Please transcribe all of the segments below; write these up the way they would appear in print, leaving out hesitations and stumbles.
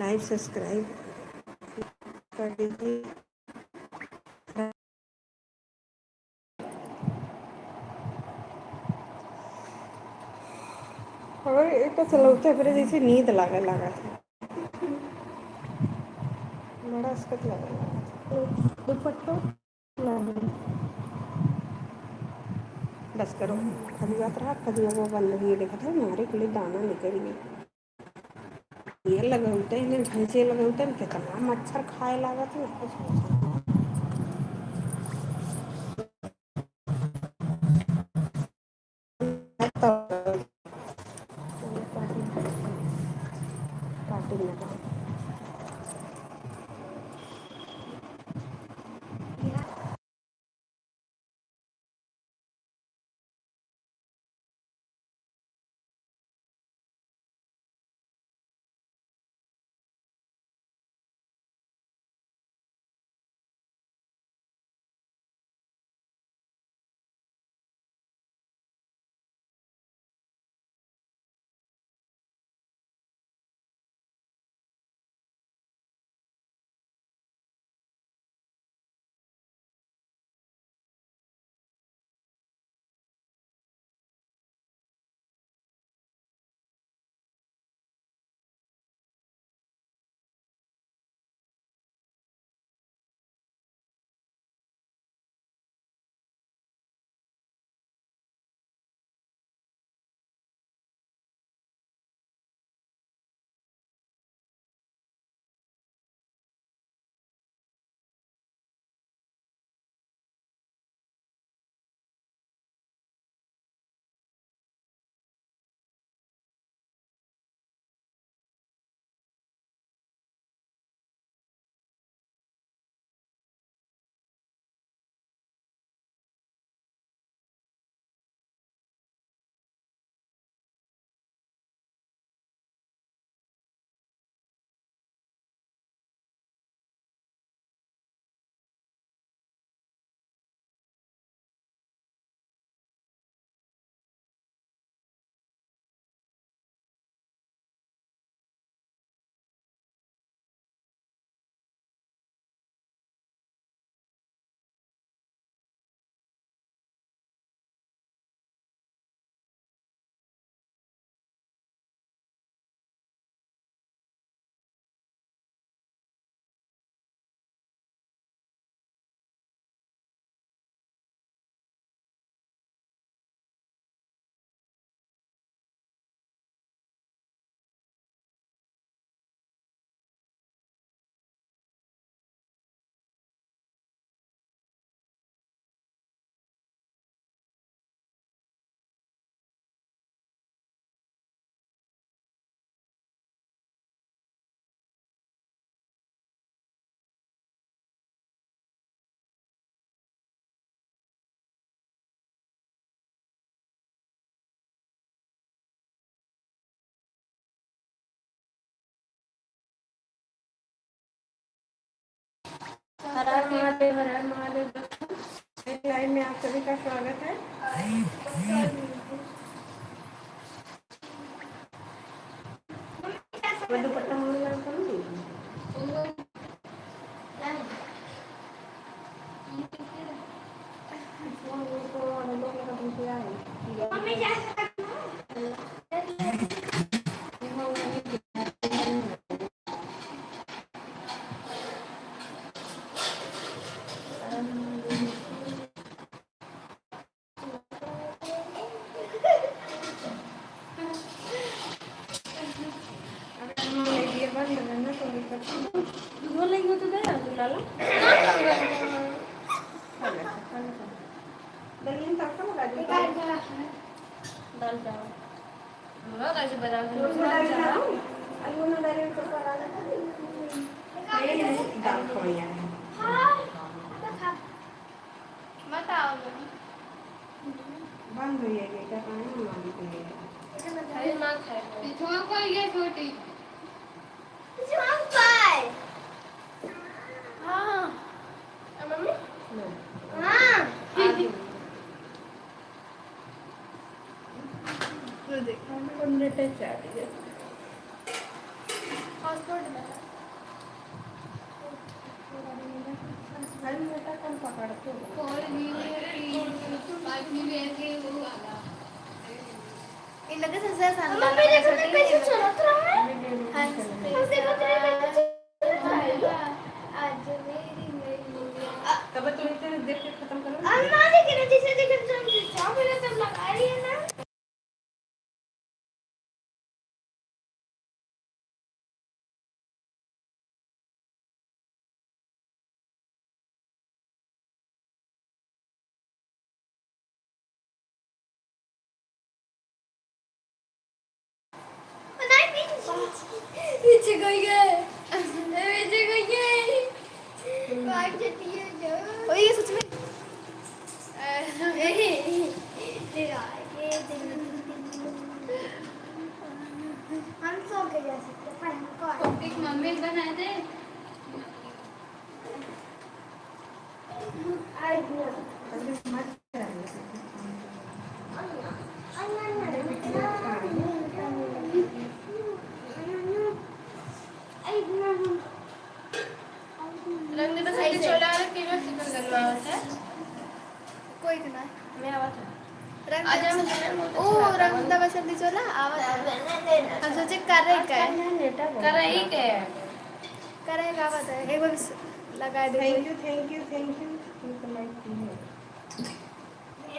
Like subscribe कर दीजिए। और एक चलौते फिर जैसे नींद लागे लगा था, बड़ा अस्कत लगा। दुपट्टो बस करो, कभी बात रहा, कभी वो बंद हुई देखा था हमारे के लिए दाना निकल गया। ये लगौते हैं भैंसे लगौते हैं, कितना मच्छर खाए लागत है कुछ। काटी लगा हर हर महादेव, हर हर महादेव। लाइव में आप सभी का स्वागत है। दुपट्टा बंद हुई है क्या छोटी देखा पासपोर्ट तब तुम इतने देख के खत्म करो पीछे गई है पीछे गई है ओ ये सच में हम सो के जा सकते पर हमको एक मम्मी बना दे रंग बस ऐसे छोड़ा है कि जो चिकन करवा होता है कोई ना मैं आवाज रंग ओ रंग दा बस दी छोला आवाज हम सोचे कर रही क्या कर रही का बात है एक बार लगा दे थैंक यू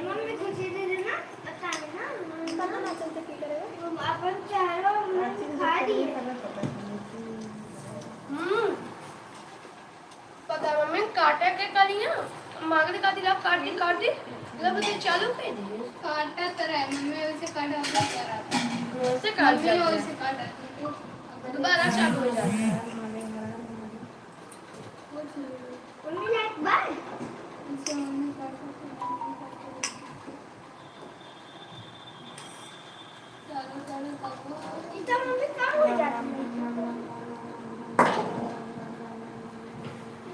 मम्मी खुशी दे देना बता देना पता ना चलता की करेगा अपन चारों खा दिए पता मम्मी काटा के करिया मांगने का दिला काट दी मतलब उसे चालू कर दी काटा तरह है मम्मी उसे काटा कर रहा था उसे काट दिया उसे काटा दोबारा चालू हो जाता है मम्मी लाइक बाय इसे मम्मी काटा इतना मम्मी कहाँ हो जाती है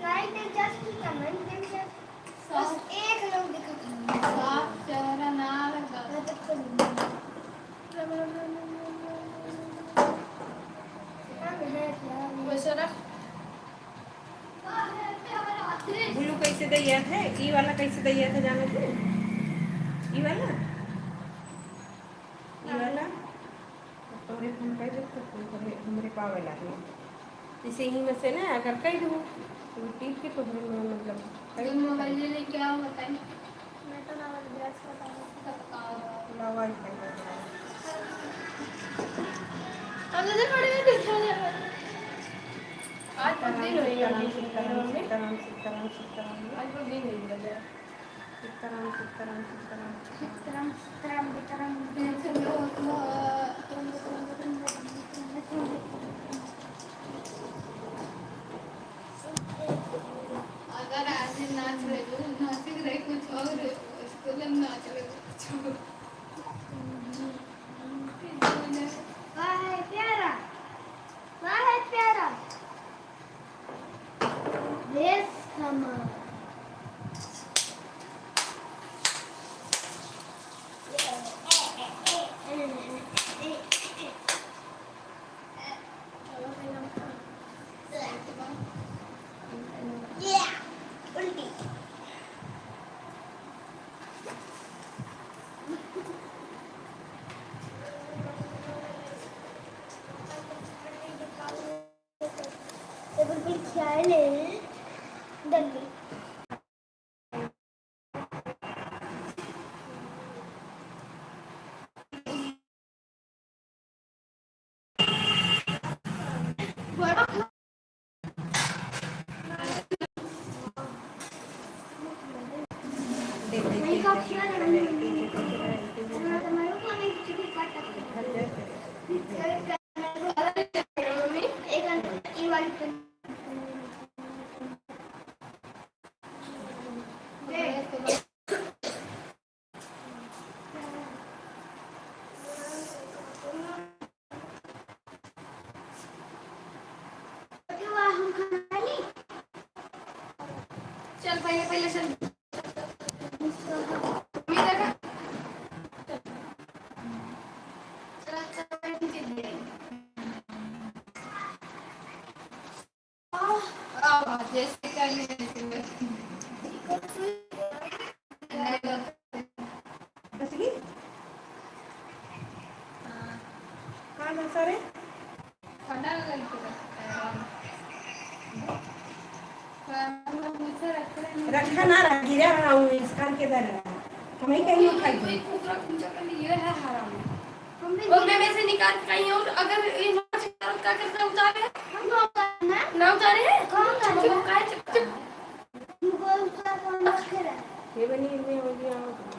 लाइट जस्ट कमेंट देखिए बस एक लोग दिखा साफ चेहरा ना लगा ब्लू कैसे दैया थे ई वाला कैसे दैया था जाने थे ई वाला तोरे फोन कर दे तो तोरे हमरे पावे लागे इसे ही में से ना अगर कह दूँ तो टीप के तो मतलब मोबाइल ले क्या होता है मैं तो ना ब्रश करता हूं लावाई अब तो खड़े हैं दिखा रहे आज तो दिन हो गया सीताराम आज तो दिन हो गया अगर आज नाच रहे तो नाच रहे कुछ और स्कूल में नाच रहे कुछ और वाह है प्यारा Yes, come on. Yeah, ulti. बिल्कुल ख्याल है दिल्ली नहीं का ख्याल है चल पहले चल जैसे रखा ना रहा गिरा रहा हूँ इसका के दर रहा हमें कहीं उठाई कोई कुतरा पूजा कर लिए है हराम और मैं वैसे निकाल कहीं और अगर इन क्या करते उतारे हम उतारना ना उतारे हैं कौन उतारे वो काय चुप ये बनी हो गया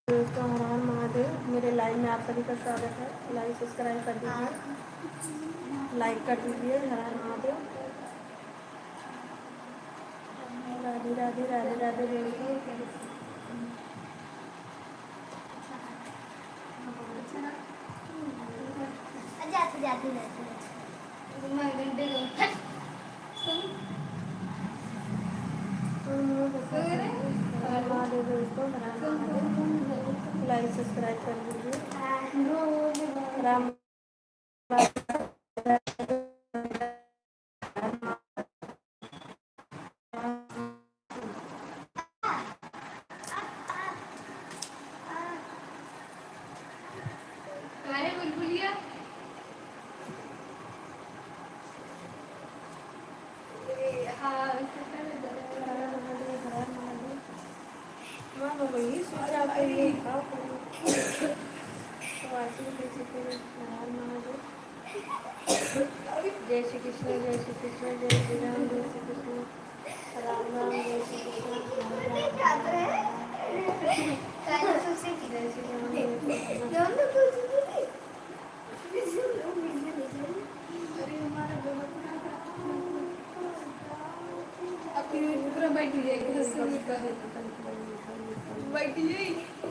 दोस्तों हर हर महादेव। मेरे लाइव में आप सभी का स्वागत है। लाइक सब्सक्राइब कर दीजिए, लाइक कर दीजिए। हर हर महादेव। राधे राधे राधे राधे दोस्तों। जाते जाते जाते घंटे महादेव दोस्तों, लाइक सब्सक्राइब कर दीजिए। राम बुलबुलिया वही सोचा ये जय श्री कृष्ण, जय श्री कृष्ण, जय श्री राम, जय श्री कृष्ण, राम राम, जय श्री कृष्ण, जय श्री राम,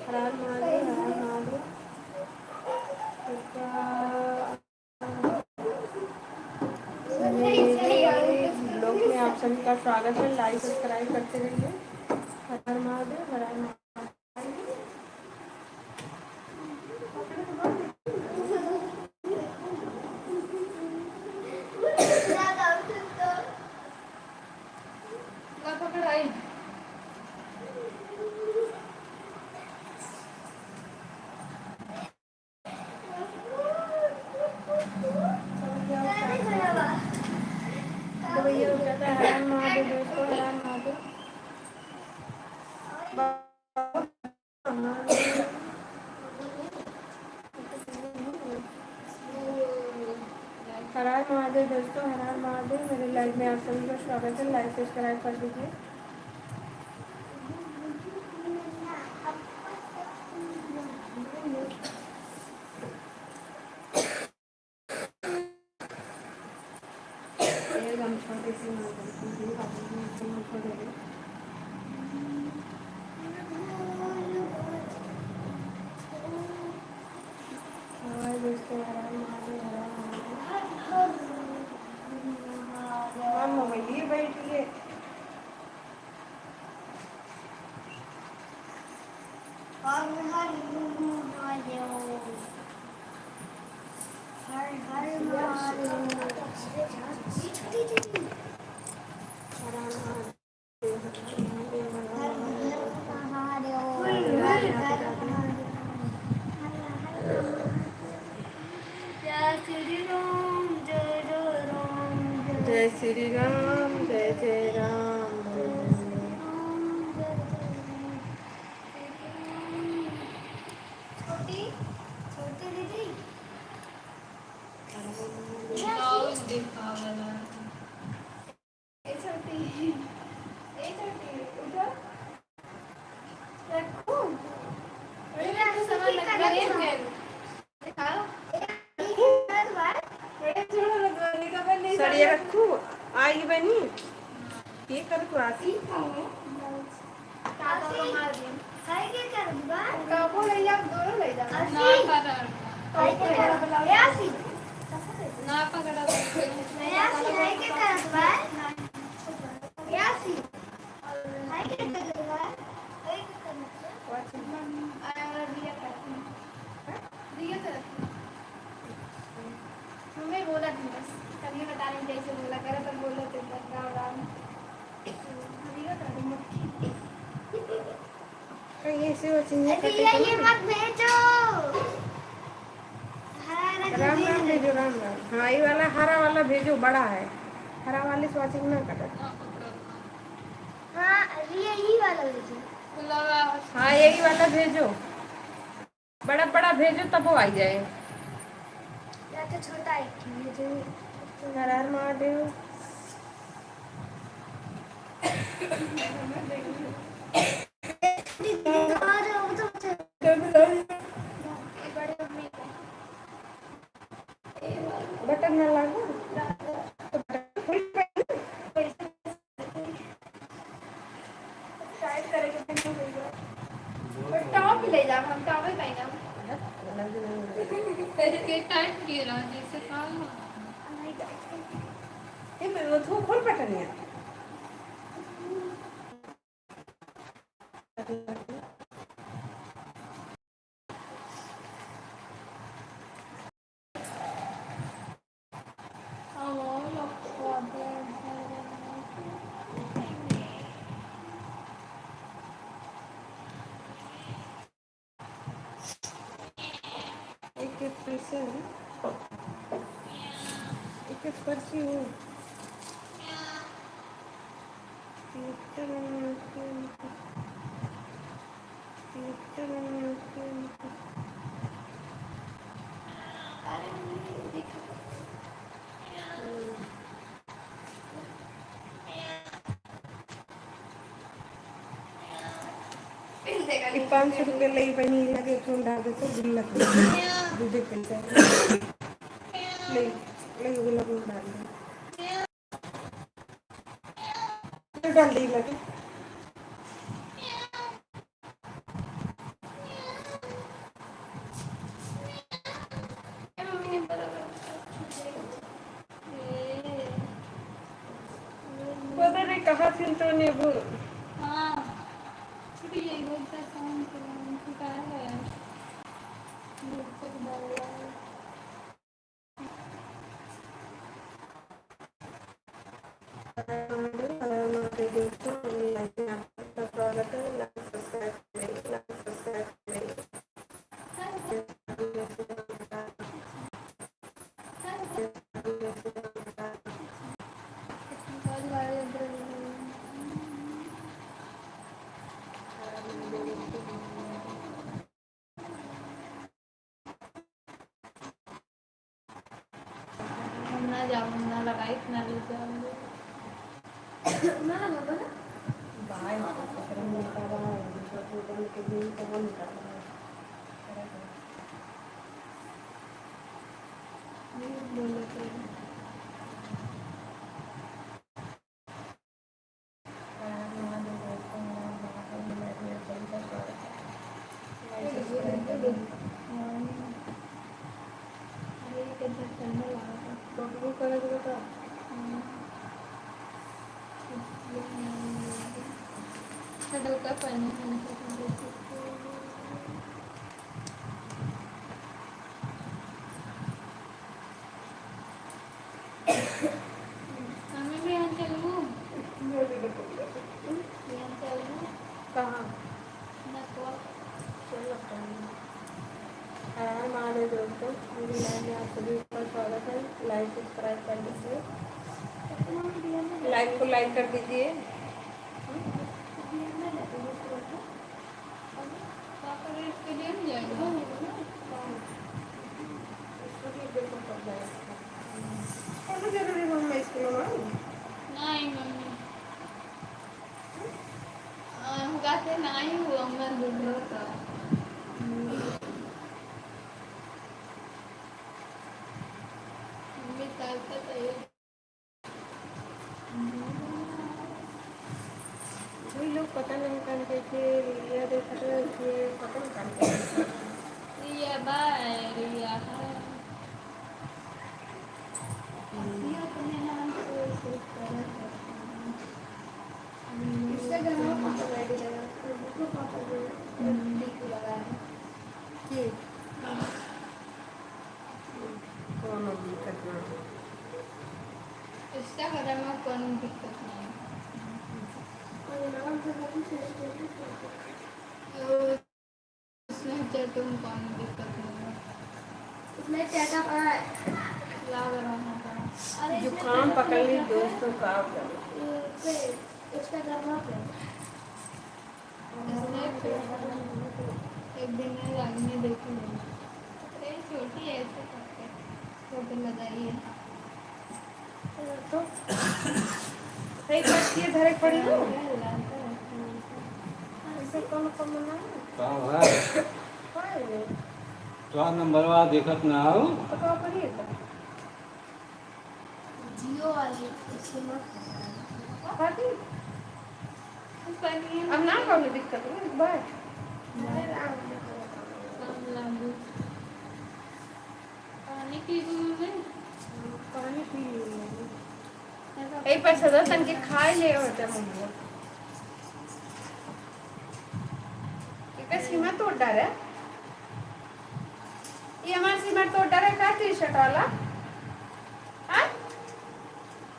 हर महादेव, हर महादेव। ब्लॉग में आप सभी का स्वागत है। लाइक सब्सक्राइब करते रहिए। हर हर महादेव, हर हर महादेव। तो भैया हो जाता है हर हर महादेव दोस्तों, हर हर महादेव। हर हर महादेव दोस्तों, हर हर महादेव। मेरे लाइव में आप सभी का स्वागत है। लाइक सब्सक्राइब कर दीजिए। दोस्तों हर हर महादेव, हर हर महादेव। मोबाइल बैठिए। हर हर महादेव, हर हर जय श्री राम, जय जय राम। छोटी छोटी दीदी सड़िया रखू आई बनी ये कर तू आसी ना पकड़ा मम्मी बोला थी बस कभी बता रही जैसे बोला करे तो बोलो तो राम राम ये से वो चीज़ें कटे ये मत भेजो राम राम भेजो, राम राम। हाँ ये वाला हरा वाला भेजो, बड़ा है। हरा वाले से वाचिंग ना कटे। हाँ यही वाला भेजो। हाँ यही वाला भेजो, बड़ा बड़ा भेजो तब वो आ जाए। या तो छोटा एक भेजो। हर हर महादेव। तो जाब हम तो आवे पाई ना के टाइट किए रहा जैसे काम नहीं ये मैं वो तो खोल पटनी है एक एक पैसे एक एक पर्ची हो ₹500 लई बनी लगे तो डाल दे तो बिल लग दूध पैसा लई लई वो लग डाल दे डाल दी लगे मम्मी ने पता नहीं कहाँ थी तो ने वो हाँ छुट्टी है बोलता काम कर है हमारे दोस्तों लाइक आपका स्वागत है लाइक सब्सक्राइब करें लाइक सब्सक्राइब करें ना जाऊँ ना लगाई ना ले जाऊँगी ना लगा ना बाय पकड़ने का रहा है दूसरा फोटो के लिए तो हम कर रहे हैं हमें भी यहाँ चलूँ यहाँ चलूँ कहाँ नकवा हमारे दोस्तों मेरी लाइव में आप सभी का स्वागत है लाइक सब्सक्राइब कर दीजिए लाइक को लाइक कर दीजिए जरूरी हम स्कूल में नहीं मम्मी गाते नहीं हुआ मैं दूर का मम्मी ताकत है कोई लोग पता नहीं करते थे रिया देखते थे पता नहीं करते रिया बाय रिया है रिया अपने नाम से सेव करा इससे गाना पापा रेडी लगा तो पापा को डी लगा है कि कौन दिक्कत ना इसका कदम में कोई दिक्कत नहीं उसमें तुम कौन दिक्कत नहीं है उसमें क्या लाग रहा था जुकाम पकड़ ली दोस्तों का उसका करना पे एक दिन में लगने देखी छोटी है ऐसे करके फोटो लगाइए तो सही बात ये धरे पड़ी हो ऐसे कौन कौन मना का है तो नंबरवा देखत ना हो तो कहाँ पड़ी है जियो वाली इसको मत पार्टी अब ना कौन दिक्कत है बात पानी पी लूँ पानी पी लो। एक पैसा दो तन के खाए ले होते मम्मी एक सीमा तोड़ डाल है ये हमारी सीमा तोड़ डाल है का टी शर्ट वाला हाँ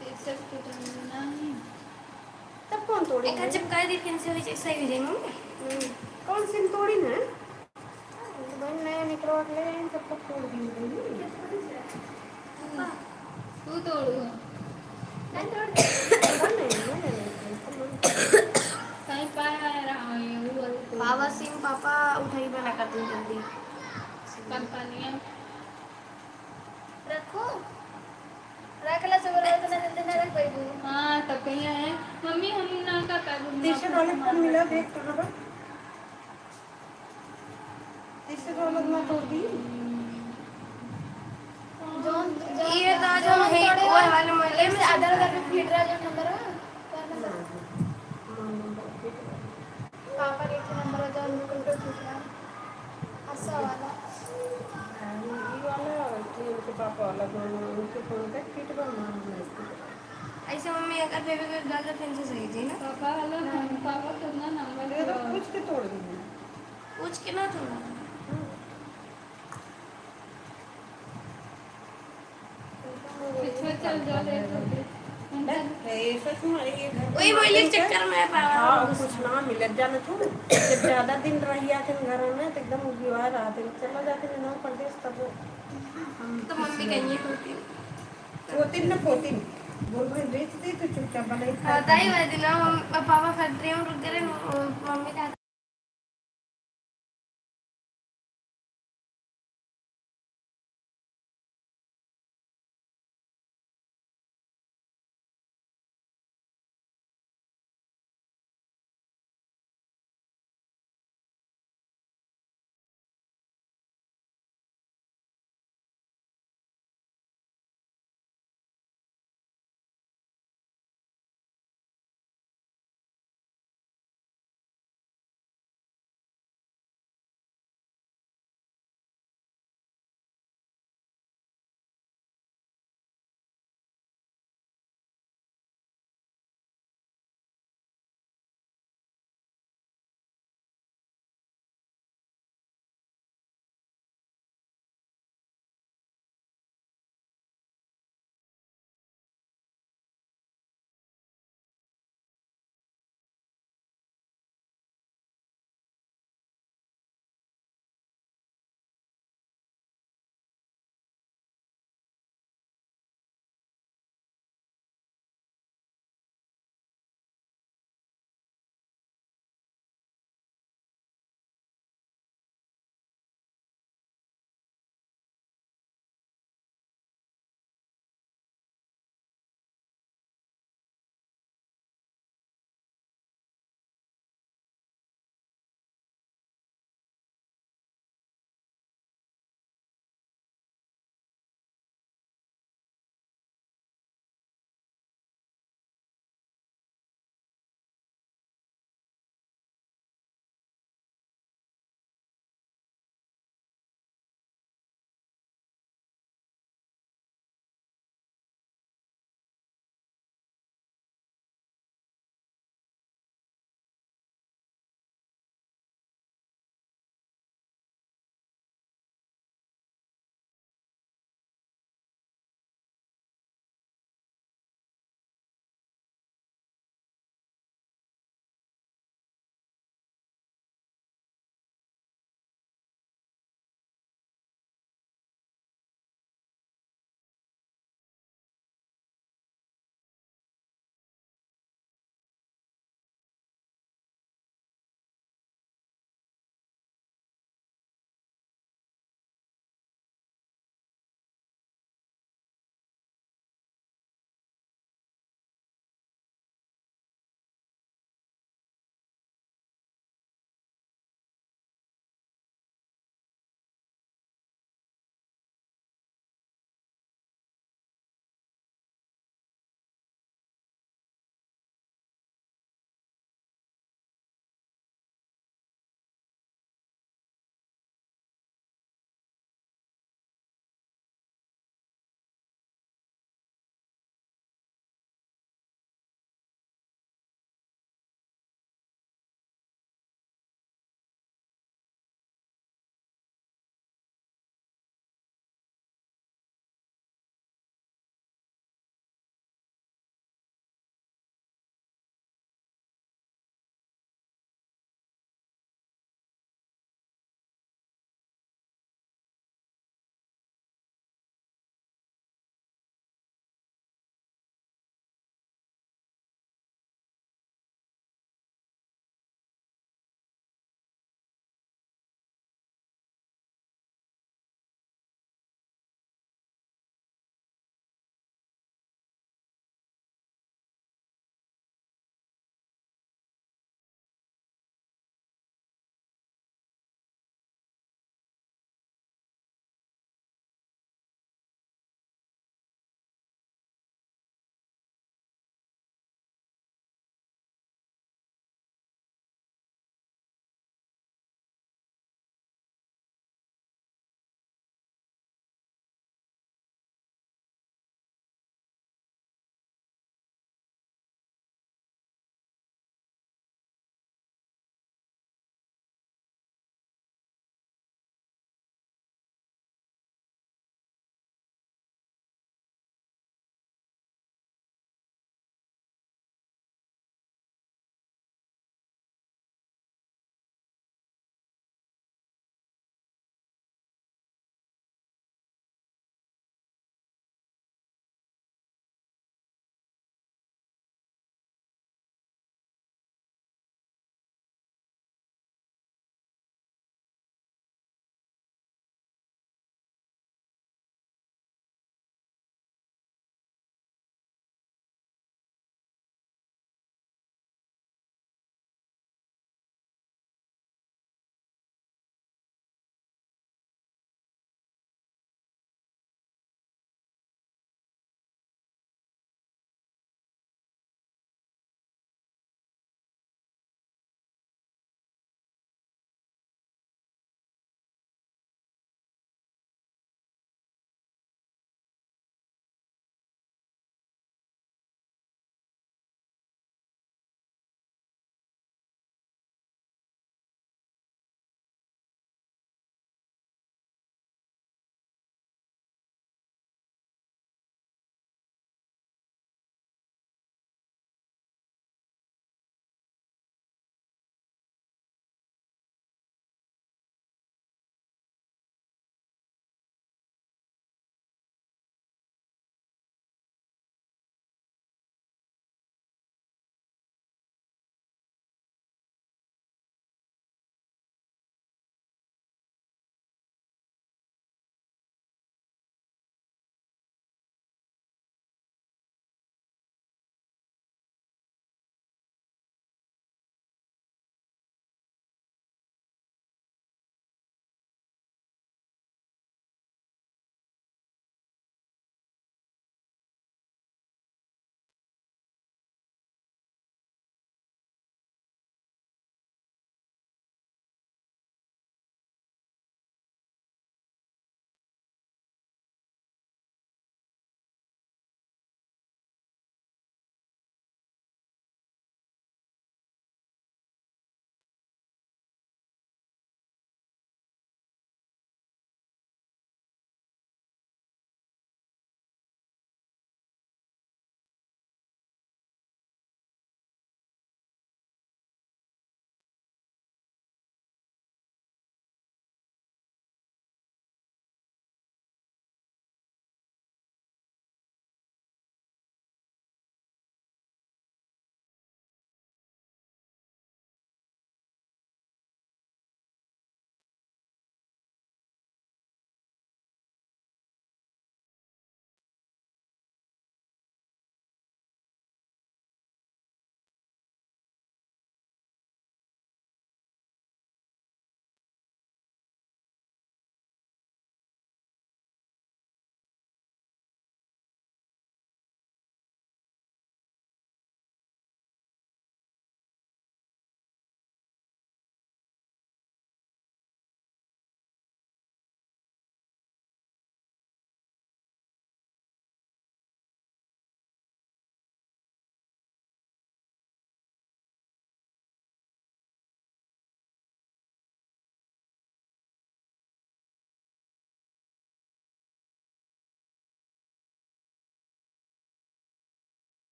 टी शर्ट तो नहीं तब कौन तोड़ी एक चिपका दी फिर से वही सही हो जाएंगे। कौन सी तोड़ी ना बन नया निकलवा ले सब तक तोड़ दी तू तोड़ू नहीं तोड़ कहीं पाया रहा है वो बाबा सिंह पापा उठाई बना कर दूं जल्दी कंपनियां रखो रखला से बोला तो जल्दी ना रख पाई हाँ तब कहीं है मम्मी हम ना का कर टी-शर्ट वाले को मिला देख कहाँ पर टी-शर्ट वाला ना तोड़ दी। जोन ये तो आज हम है वो वाले मोहल्ले में आधार कार्ड पे फिट रहा जो नंबर है पापा के नंबर है जो उनको तो फिट रहा ऐसा वाला ये वाला कि उनके पापा वाला दोनों उनके फोन पे फिट बनना ऐसे मम्मी अगर बेबी को डाल दे फिर से सही थी ना पापा वाला पापा तो ना नंबर है तो कुछ के तोड़ दी। पूछ के ना थोड़ा पीछे चल जाओ ले तो ऐसा तुम्हारे ये घर वही मोहल्ले के चक्कर में पापा हाँ कुछ ना मिलत जाना थोड़ा जब ज़्यादा दिन रही आते घर में तो एकदम उगीवा रहते चला जाते ना प्रदेश तब तो मम्मी कहीं होती पोतिन न पोतिन बोल भाई बेच दे तो चुपचाप बनाई खा दाई वाले दिन पापा फैक्ट्री में रुक गए मम्मी का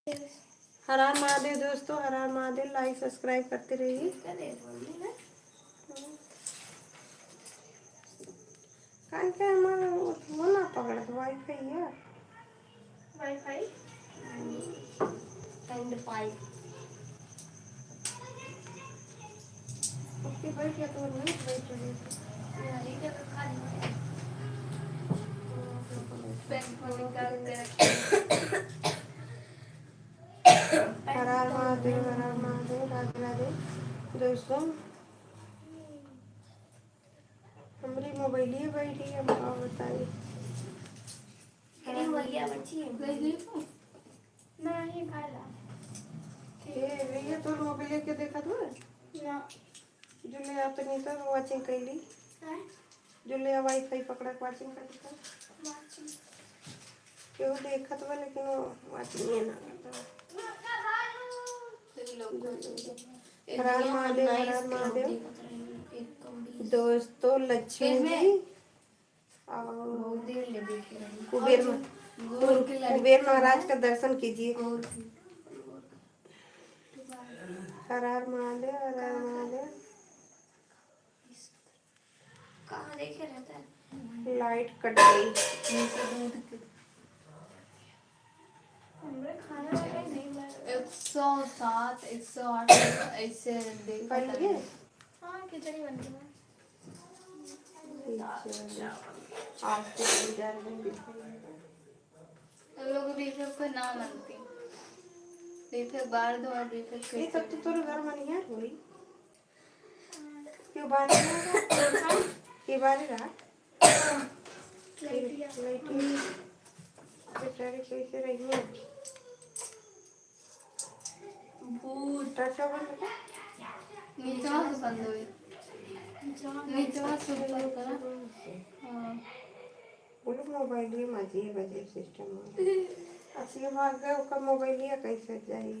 हर हर महादेव दोस्तों, हर हर महादेव। लाइक सब्सक्राइब करते रहिए। कान के हमारा वो ना पकड़ तो वाईफाई है। वाईफाई एंड पाइप उसकी बैठ गया तो नहीं बैठ रही यही जगह खाली है। बैंक में निकाल के हर हर महादेव, हर हर महादेव, राधे राधे दोस्तों। हमारी मोबाइल बैठी है, माँ बताइए। भैया बच्ची नहीं खाला भैया तो मोबाइल के देखा तो ना जो ले आता नहीं था वाचिंग कैली, जो ले वाईफाई पकड़ा वाचिंग कर था क्यों देखा तो लेकिन वो वाचिंग नहीं ना करता। हर हर महादेव, हर हर महादेव दोस्तों। लक्ष्मी जी और कुबेर महाराज का दर्शन कीजिए। हर हर महादेव, हर हर महादेव। कहाँ देखे रहता है लाइट कट गई। खाना 107 108 ऐसे देखा लिए हाँ खिचड़ी बन गई आज तो जा रहे लोग बीफे को ना मानती बीफे बार दो और बीफे ये तब तो तोरे घर में नहीं हुई क्यों बाहर रहा ये बाहर रहा बेचारे कैसे रही है भूत टाटा बंद नीचे से बंद हुई नीचे से ऊपर करा हाँ बोलो मोबाइल ही मजे बजे सिस्टम असली भाग गए उसका मोबाइल ही कैसे जाए।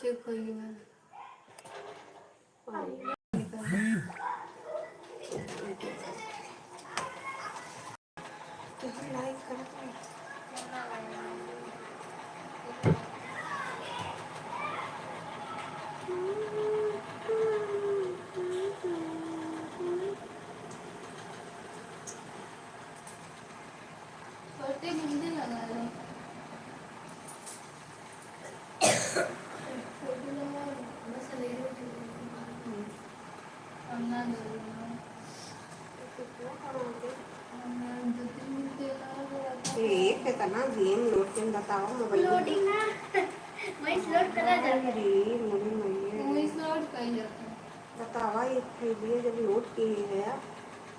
चुप हो गई मैं लाइक करता छोटे बिंदी लगा लो बस ले अन्ना दो एक है ना गेम लोडिंग बताओ मोबाइल लोडिंग ना वही लोड करा जाता रे मुझे नहीं वही लोड कर जाता बतावा एक कीजिए जब लोड किए गया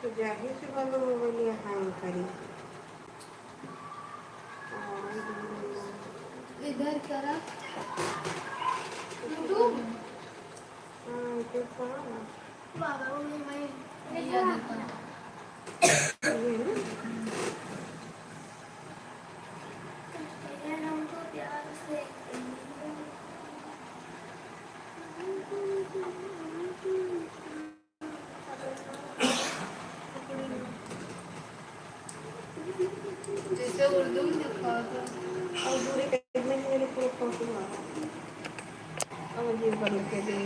तो जाहिर सी बात है मोबाइल हैंग करी इधर करा यूट्यूब हाँ तो कहाँ बाबा मैं ये देखा हमको प्यार से जैसे उर्दू में लिखा था और पूरे पेज में मेरे को फोटो आ अब ये बंद के दे